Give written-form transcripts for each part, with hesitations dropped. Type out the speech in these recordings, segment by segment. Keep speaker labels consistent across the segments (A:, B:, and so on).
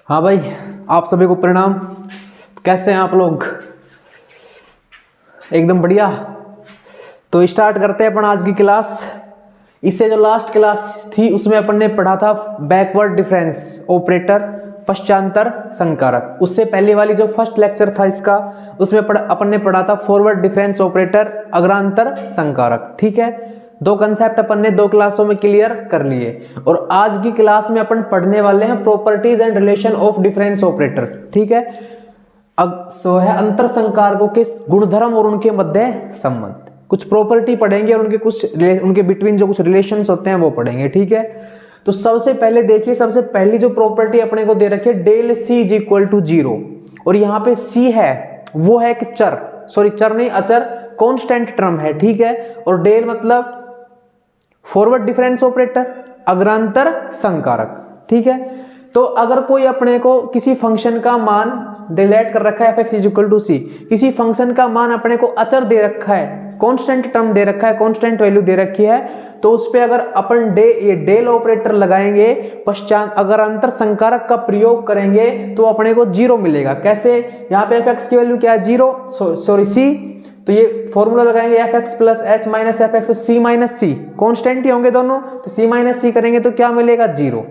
A: हाँ भाई, आप सभी को प्रणाम। कैसे हैं आप लोग? एकदम बढ़िया। तो स्टार्ट करते हैं अपन आज की क्लास। इससे जो लास्ट क्लास थी उसमें अपन ने पढ़ा था बैकवर्ड डिफरेंस ऑपरेटर, पश्चांतर संकारक। उससे पहले वाली जो फर्स्ट लेक्चर था इसका, उसमें अपन ने पढ़ा था फॉरवर्ड डिफरेंस ऑपरेटर, अग्रांतर संकारक। ठीक है, दो कंसेप्ट अपन ने दो क्लासों में क्लियर कर लिए। और आज की क्लास में अपन पढ़ने वाले हैं properties and relation of difference operator. ठीक है, अब सो है अंतर संकारकों के गुणधर्म और उनके मध्य संबंध। कुछ प्रॉपर्टी पढ़ेंगे और उनके बिटवीन जो कुछ रिलेशंस होते हैं वो पढ़ेंगे। ठीक है, तो सबसे पहले देखिए, सबसे पहली जो प्रॉपर्टी अपने को दे रखी है del C is equal to 0। और यहाँ पे सी है वो है एक चर, सॉरी चर नहीं अचर, कांस्टेंट टर्म है। ठीक है, और डेल मतलब फॉरवर्ड डिफरेंस ऑपरेटर, अग्रांतर संकारक। ठीक है, तो अगर कोई अपने को किसी फंक्शन का मान डिलेट कर रखा है f x is equal to c, किसी फंक्शन का मान अपने को अचर दे रखा है, कांस्टेंट टर्म दे रखा है, कांस्टेंट वैल्यू दे रखी है, तो उस पे अगर अपन ये डेल ऑपरेटर लगाएंगे, पश्चात अग्रांतर संकारक का प्रयोग करेंगे तो अपने को 0 मिलेगा। कैसे? यहाँ पे एफ एक्स की वैल्यू क्या है? 0, सॉरी सी। तो ये फॉर्मूला लगाएंगे F x plus h minus f x, तो सी माइनस सी कॉन्स्टेंट ही होंगे दोनों, तो सी माइनस सी करेंगे तो क्या मिलेगा? 0।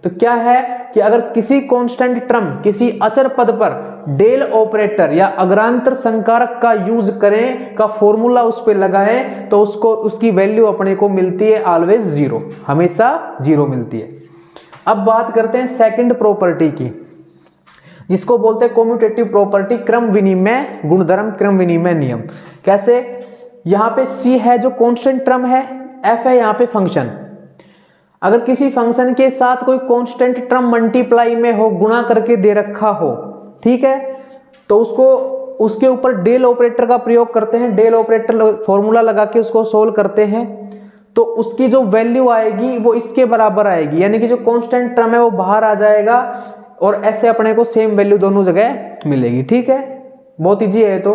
A: तो क्या है कि अगर किसी कांस्टेंट टर्म, किसी अचर पद पर डेल ऑपरेटर या अग्रांतर संकारक का यूज करें, का फॉर्मूला उस पर लगाएं, तो उसकी वैल्यू अपने को मिलती है ऑलवेज 0, हमेशा 0 मिलती है। अब बात करते हैं सेकंड प्रॉपर्टी की, जिसको बोलते हैं कम्यूटेटिव प्रॉपर्टी, क्रम विनिमय गुणधर्म, क्रम विनिमय नियम। कैसे? यहां पे C है जो कांस्टेंट टर्म है, F है यहाँ पे फंक्शन। अगर किसी फंक्शन के साथ कोई कांस्टेंट टर्म मल्टीप्लाई में हो, गुणा करके दे रखा हो, ठीक है, तो उसके ऊपर डेल ऑपरेटर का प्रयोग करते हैं, डेल ऑपरेटर फॉर्मूला लगा के उसको सोल्व करते हैं, तो उसकी जो वैल्यू आएगी वो इसके बराबर आएगी, यानी कि जो कांस्टेंट टर्म है वो बाहर आ जाएगा और ऐसे अपने को सेम वैल्यू दोनों जगह मिलेगी। ठीक है, बहुत इजी है। तो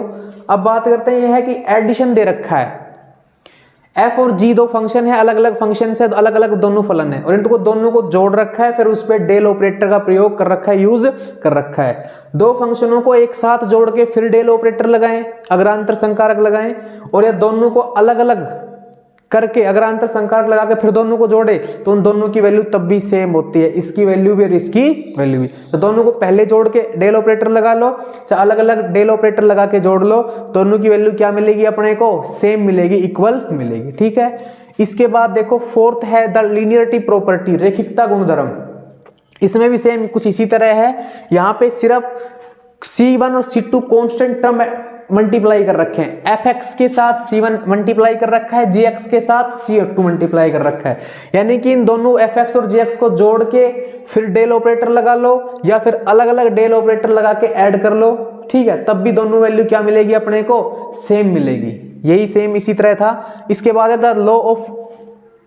A: अब बात करते हैं, यह है कि एडिशन दे रखा है, f और g दो फंक्शन है, अलग अलग फंक्शन है, तो अलग अलग दोनों फलन है, और इनको दोनों को जोड़ रखा है, फिर उस पर डेल ऑपरेटर का प्रयोग कर रखा है, यूज कर रखा है। दो फंक्शनों को एक साथ जोड़ के फिर डेल ऑपरेटर लगाएं, अग्रांतर संकारक लगाएं, और या दोनों को अलग अलग करके अग्रांतर संकारक लगा के फिर दोनों को जोड़े, तो उन दोनों की वैल्यू तब भी सेम होती है, इसकी वैल्यू भी और इसकी वैल्यू भी। तो दोनों को पहले जोड़ के डेल ऑपरेटर लगा लो, चाहे अलग अलग डेल ऑपरेटर लगा के जोड़ लो, दोनों की वैल्यू क्या मिलेगी अपने को? सेम मिलेगी, इक्वल मिलेगी। ठीक है, इसके बाद देखो फोर्थ है द लीनियरिटी प्रॉपर्टी, रेखिकता गुणधर्म। इसमें भी सेम कुछ इसी तरह है। यहाँ पे सिर्फ C1 और C2 कॉन्स्टेंट टर्म मल्टीप्लाई कर रखे हैं, fx के साथ C1 मल्टीप्लाई कर रखा है, gx के साथ C2 मल्टीप्लाई कर रखा है, यानी कि इन दोनों fx और gx को जोड़ के फिर डेल ऑपरेटर लगा लो, या फिर अलग अलग डेल ऑपरेटर लगा के ऐड कर लो। ठीक है, तब भी दोनों वैल्यू क्या मिलेगी अपने को? सेम मिलेगी। यही सेम इसी तरह था। इसके बाद है द लॉ ऑफ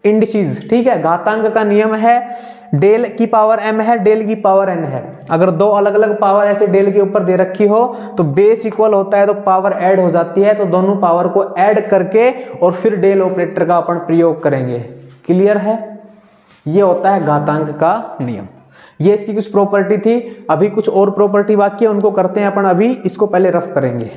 A: इंडिसेस। ठीक है, घातांक का नियम है, डेल की पावर m है, डेल की पावर n है। अगर दो अलग अलग पावर ऐसे डेल के ऊपर दे रखी हो तो बेस इक्वल होता है, तो पावर ऐड हो जाती है, तो दोनों पावर को ऐड करके और फिर डेल ऑपरेटर का अपन प्रयोग करेंगे। क्लियर है? ये होता है घातांक का नियम। ये इसकी कुछ प्रॉपर्टी थी। अभी कुछ और प्रॉपर्टी बाकी है, उनको करते हैं अपन। अभी इसको पहले रफ करेंगे।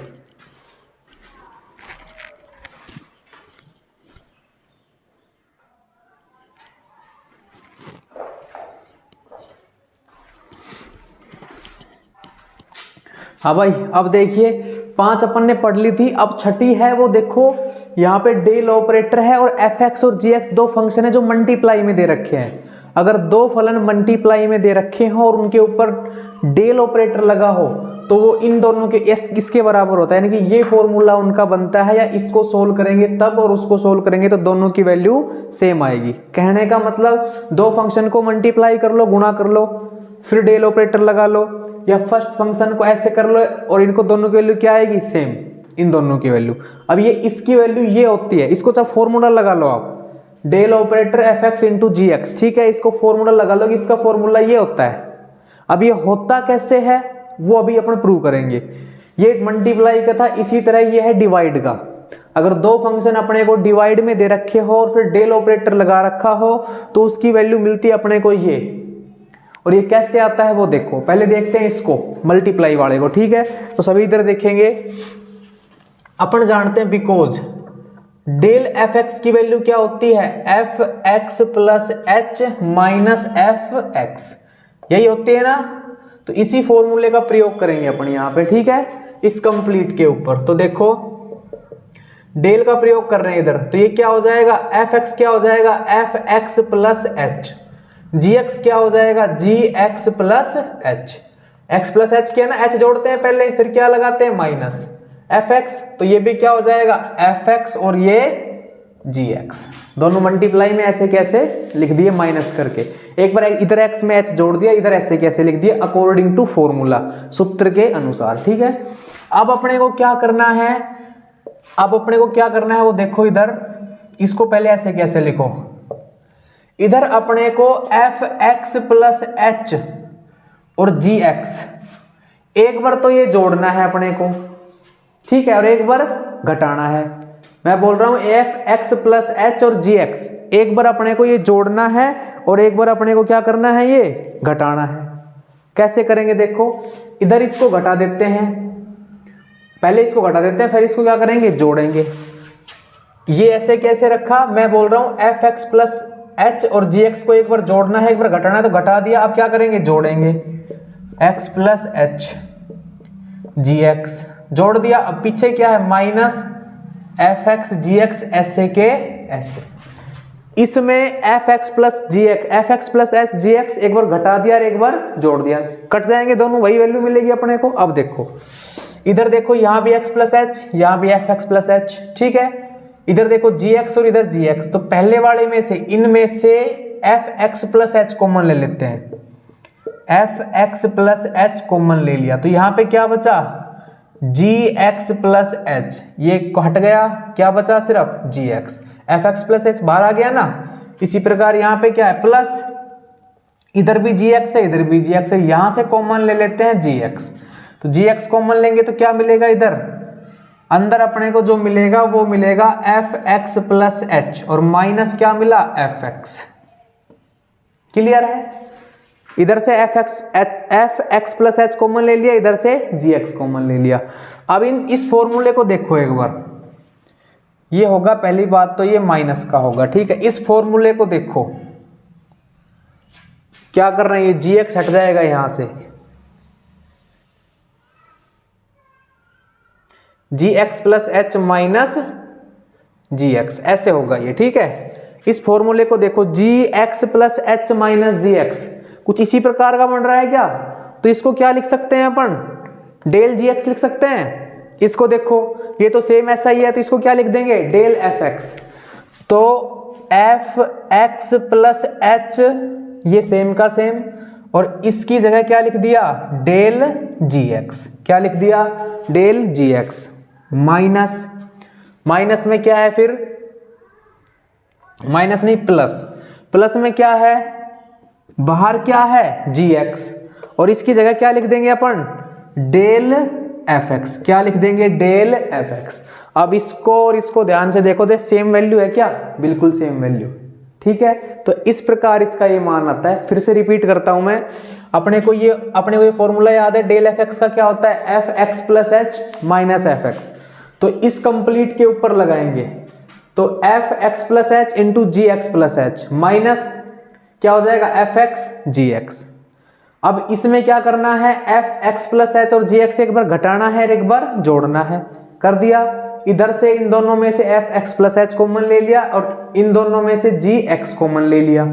A: हाँ भाई, अब देखिए 5 अपन ने पढ़ ली थी, अब छठी है वो देखो, यहाँ पे डेल ऑपरेटर है और एफ एक्स और जी एक्स दो फंक्शन है जो मल्टीप्लाई में दे रखे हैं। अगर दो फलन मल्टीप्लाई में दे रखे हो और उनके ऊपर डेल ऑपरेटर लगा हो, तो वो इन दोनों के इसके बराबर होता है, यानी कि ये फॉर्मूला उनका बनता है, या इसको सोल्व करेंगे तब और उसको सोल्व करेंगे तो दोनों की वैल्यू सेम आएगी। कहने का मतलब दो फंक्शन को मल्टीप्लाई कर लो, गुणा कर लो, फिर डेल ऑपरेटर लगा लो, या फर्स्ट फंक्शन को ऐसे कर लो और इनको दोनों की वैल्यू क्या आएगी? सेम, इन दोनों की वैल्यू। अब ये इसकी वैल्यू ये होती है, इसको चाहे फॉर्मूला लगा लो आप, del operator f x into g x. ठीक है, इसको फॉर्मूला लगा लो, इसका फॉर्मूला ये होता है। अब ये होता कैसे है वो अभी अपन प्रूव करेंगे। ये मल्टीप्लाई का था, इसी तरह ये है डिवाइड का। अगर दो फंक्शन अपने को डिवाइड में दे रखे हो और फिर डेल ऑपरेटर लगा रखा हो, तो उसकी वैल्यू मिलती है अपने को ये, और ये कैसे आता है वो देखो। पहले देखते हैं इसको, मल्टीप्लाई वाले को, ठीक है। तो सभी इधर देखेंगे, अपन जानते हैं बिकॉज डेल एफ एक्स की वैल्यू क्या होती है, f x plus h minus f x, यही होती है ना। तो इसी फॉर्मूले का प्रयोग करेंगे अपन यहाँ पे, ठीक है, इस कंप्लीट के ऊपर। तो देखो डेल का प्रयोग कर रहे हैं इधर, तो ये क्या हो जाएगा, एफ एक्स क्या हो जाएगा, f x plus h, g x क्या हो जाएगा, g x plus h, x plus h क्या है ना, एच जोड़ते हैं पहले, फिर क्या लगाते हैं माइनस एफ एक्स, तो ये भी क्या हो जाएगा एफ एक्स और ये जी एक्स, दोनों मल्टीप्लाई में ऐसे कैसे लिख दिए माइनस करके। एक बार इधर एक्स में एच जोड़ दिया, इधर ऐसे कैसे लिख दिया, अकॉर्डिंग टू फॉर्मूला, सूत्र के अनुसार, ठीक है। अब अपने को क्या करना है, अब अपने को क्या करना है वो देखो, इधर इसको पहले ऐसे कैसे लिखो, इधर अपने को एफ एक्स प्लस एच और जी एक्स एक बार तो ये जोड़ना है अपने को, ठीक है, और एक बार घटाना है। मैं बोल रहा हूं एफ एक्स प्लस एच और जी एक्स एक बार अपने को ये जोड़ना है और एक बार अपने को क्या करना है, ये घटाना है। कैसे करेंगे देखो, इधर इसको घटा देते हैं, पहले इसको घटा देते हैं, फिर इसको क्या करेंगे, जोड़ेंगे। ये ऐसे कैसे रखा, मैं बोल रहा हूं एफ एक्स प्लस एच और जी एक्स को एक बार जोड़ना है, एक बार घटाना है, तो घटा दिया, अब क्या करेंगे, जोड़ेंगे, x plus h g x जोड़ दिया, अब पीछे क्या है minus f x g x ऐसे के ऐसे, इसमें f x plus g x, f x plus h g x एक बार घटा दिया और एक बार जोड़ दिया, कट जाएंगे दोनों, वही वैल्यू मिलेगी अपने को। अब देखो इधर देखो, यहां भी एक्स प्लस एच, यहां भी एफ एक्स प्लस एच, ठीक है, इधर देखो जी एक्स और इधर जी एक्स, तो पहले वाले में से इनमें से F x plus H common ले लेते हैं, F x plus H common ले लिया, तो यहां पे क्या बचा, जी एक्स प्लस एच, ये हट गया, क्या बचा सिर्फ g x, f x plus h बाहर आ गया ना। इसी प्रकार यहां पे क्या है, प्लस इधर भी जी एक्स है, इधर भी जी एक्स है, यहां से कॉमन ले लेते हैं जी एक्स, तो जी एक्स कॉमन लेंगे तो क्या मिलेगा, इधर अंदर अपने को जो मिलेगा वो मिलेगा एफ एक्स प्लस एच और माइनस क्या मिला, एफ एक्स। क्लियर है, इधर से F x plus H common ले लिया, इधर से जी एक्स कॉमन ले लिया। अब इस फॉर्मूले को देखो एक बार, ये होगा पहली बात तो ये माइनस का होगा, ठीक है। इस फॉर्मूले को देखो क्या कर रहे हैं, ये जी एक्स हट जाएगा यहां से, जी एक्स प्लस एच माइनस जी एक्स ऐसे होगा ये, ठीक है। इस फॉर्मूले को देखो, जी एक्स प्लस एच माइनस जी एक्स कुछ इसी प्रकार का बन रहा है क्या, तो इसको क्या लिख सकते हैं अपन, डेल जी एक्स लिख सकते हैं। इसको देखो ये तो सेम ऐसा ही है, तो इसको क्या लिख देंगे, डेल एफ एक्स, तो एफ एक्स प्लस एच ये सेम का सेम, और इसकी जगह क्या लिख दिया, डेल जी एक्स, क्या लिख दिया, डेल जी एक्स माइनस, माइनस में क्या है फिर, माइनस नहीं प्लस, प्लस में क्या है, बाहर क्या है जी एक्स, और इसकी जगह क्या लिख देंगे अपन, डेल एफ एक्स, क्या लिख देंगे, डेल एफ एक्स। अब इसको और इसको ध्यान से देखो, दे सेम वैल्यू है क्या, बिल्कुल सेम वैल्यू, ठीक है। तो इस प्रकार इसका ये मान आता है। फिर से रिपीट करता हूं मैं, अपने को ये फॉर्मूला याद है, डेल एफ एक्स का क्या होता है, f x plus h minus f x, तो इस कंप्लीट के ऊपर लगाएंगे, तो f x plus h into g x plus h minus क्या हो जाएगा, एफ एक्स जी एक्स। अब इसमें क्या करना है, एफ एक्स प्लस एच और जी एक्स एक बार घटाना है और एक बार जोड़ना है, कर दिया। इधर से इन दोनों में से F x plus H common ले लिया और इन दोनों में से जी एक्स कॉमन ले लिया,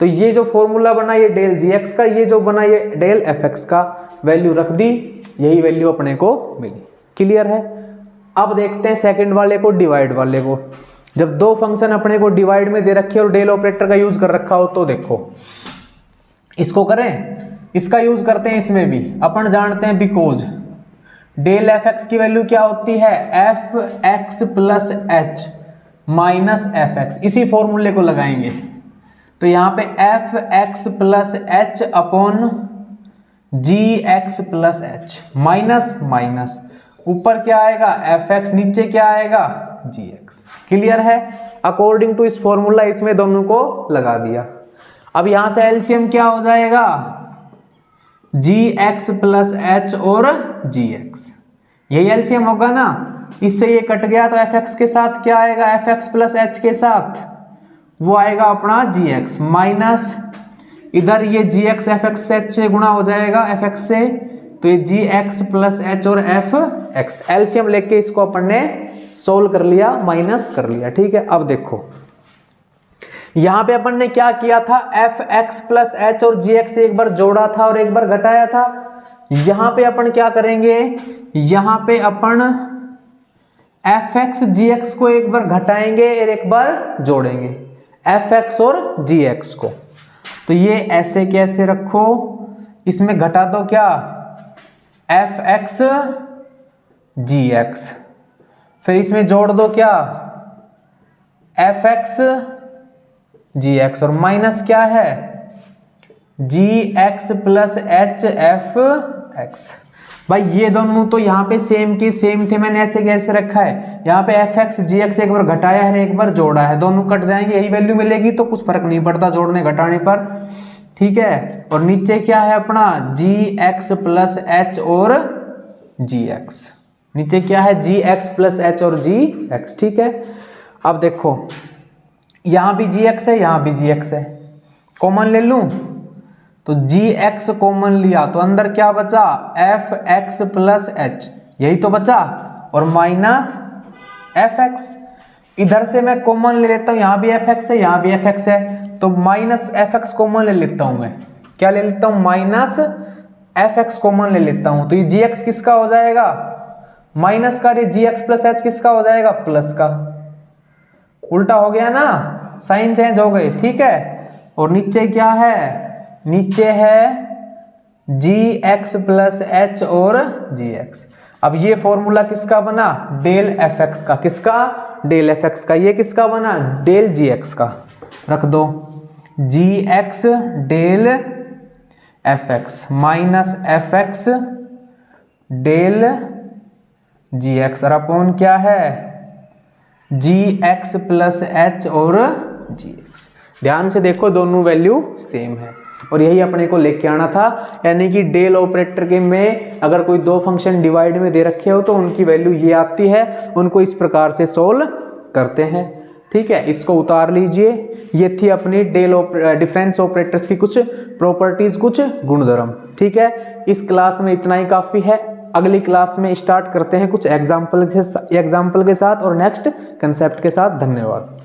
A: तो ये जो फॉर्मूला बना ये डेल जी एक्स का, ये जो बना ये डेल एफ एक्स का, वैल्यू रख दी, यही वैल्यू अपने को मिली। क्लियर है। अब देखते हैं सेकंड वाले को, डिवाइड वाले को। जब दो फंक्शन अपने को डिवाइड में दे रखे और डेल ऑपरेटर का यूज कर रखा हो, तो देखो इसको करें, इसका यूज करते हैं इसमें भी। अपन जानते हैं बिकॉज डेल एफ एक्स की वैल्यू क्या होती है, f x plus h minus f x, इसी फॉर्मूले को लगाएंगे, तो यहां पे f x plus h upon g x plus h minus minus, ऊपर क्या आएगा एफ एक्स, नीचे क्या आएगा जी एक्स। क्लियर है। अकॉर्डिंग टू इस फॉर्मूला इसमें दोनों को लगा दिया। अब यहां से एलसीएम क्या हो जाएगा, gx प्लस h और gx, यही एलसीएम होगा ना। इससे ये कट गया तो fx के साथ क्या आएगा, fx प्लस h के साथ वो आएगा अपना gx माइनस इधर ये gx fx से h से गुणा हो जाएगा fx से, तो ये gx प्लस h और fx एलसीएम लेके इसको अपन ने सोल्व कर लिया, माइनस कर लिया। ठीक है, अब देखो यहां पे अपन ने क्या किया था, fx प्लस h और gx एक बार जोड़ा था और एक बार घटाया था। यहां पे अपन क्या करेंगे, यहां पे अपन fx gx को एक बार घटाएंगे और एक बार जोड़ेंगे, fx और gx को। तो ये ऐसे कैसे रखो, इसमें घटा दो क्या, fx gx, फिर इसमें जोड़ दो क्या, fx gx और माइनस क्या है, gx प्लस h fx। भाई ये दोनों तो यहाँ पे सेम की सेम थे, मैंने ऐसे कैसे रखा है, यहाँ पे fx gx एक बार घटाया है एक बार जोड़ा है, दोनों कट जाएंगे, यही वैल्यू मिलेगी तो कुछ फर्क नहीं पड़ता जोड़ने घटाने पर। ठीक है, और नीचे क्या है अपना gx प्लस h और gx, नीचे क्या है gx प्लस h और gx। ठीक है, अब देखो यहां भी gx है यहां भी gx है, कॉमन ले लूं तो gx कॉमन लिया तो अंदर क्या बचा, fx प्लस h, यही तो बचा, और माइनस fx। इधर से मैं कॉमन ले लेता हूं, यहां भी fx है यहां भी fx है, तो माइनस fx कॉमन ले लेता हूं, मैं क्या ले लेता हूं, माइनस fx कॉमन ले लेता हूं, तो ये gx किसका हो जाएगा, माइनस का, ये gx प्लस h किसका हो जाएगा, प्लस का। उल्टा हो गया ना, साइन चेंज हो गए। ठीक है, और नीचे क्या है, नीचे है gx प्लस h और gx। अब ये फॉर्मूला किसका बना, डेल fx का, किसका, डेल fx का। ये किसका बना, डेल gx का, रख दो gx del fx minus fx del gx, और अपॉन क्या है gx प्लस h और gx। ध्यान से देखो दोनों वैल्यू सेम है, और यही अपने को लेके आना था, यानी कि डेल ऑपरेटर के में अगर कोई दो फंक्शन डिवाइड में दे रखे हो तो उनकी वैल्यू ये आती है, उनको इस प्रकार से सोल्व करते हैं। ठीक है, इसको उतार लीजिए। ये थी अपनी डेल डिफरेंस ऑपरेटर्स की कुछ प्रॉपर्टीज, कुछ गुणधर्म। ठीक है, इस क्लास में इतना ही काफी है। अगली क्लास में स्टार्ट करते हैं कुछ एग्जाम्पल के साथ और नेक्स्ट कंसेप्ट के साथ। धन्यवाद।